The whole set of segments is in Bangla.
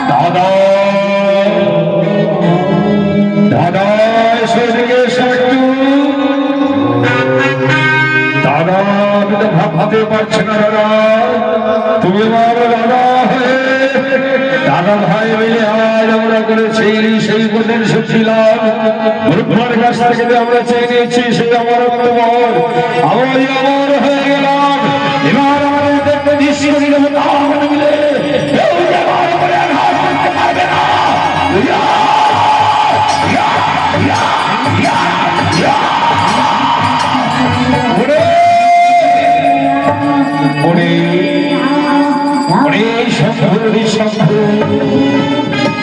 দাদা দাদা সেদিকে সাটু দাদা, আমি তো ভাবতে পারছি না দাদা, তুমি আমার দাদা হয়ে দাদা ভাই মিলে আজ আমরা করেছি সেই কোনের সত্যিলাম রূপমার কাছ থেকে আমরা চেয়ে নিয়েছি সেই আমার অন্তবর আমরাই আমার হয়ে গেলাম। এবার আমাদের দেখতে নিশ্চয়ই মিলে কেউ যে আমার উপরে আঘাত করতে পারবে না।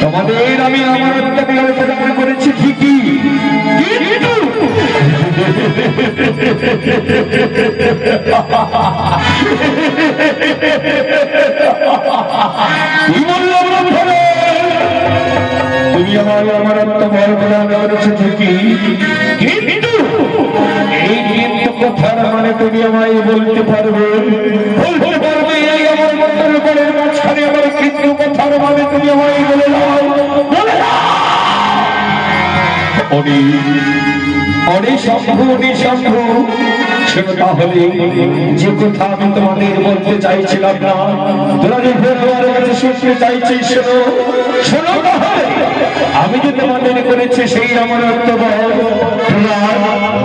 তোমাদের আমি আমার প্রদান করেছি ঠিকই, কিন্তু তুমি আমার আত্মবল প্রদান করেছো ঠিকই, কিন্তু এই কিন্তু কথার মানে তুমি আমায় বলতে পারবে এই আমার মন্ত্রের উপরের মাঝখানে আমার কিন্তু কথার মানে তুমি আমায় বলে দাও, তাহলে যে কথা আমি তোমাদের বলতে চাইছিলাম না, তোরা যে শুনতে চাইছি শোনো শোনো, আমি যে তোমাদের করেছি সেই আমার অর্থ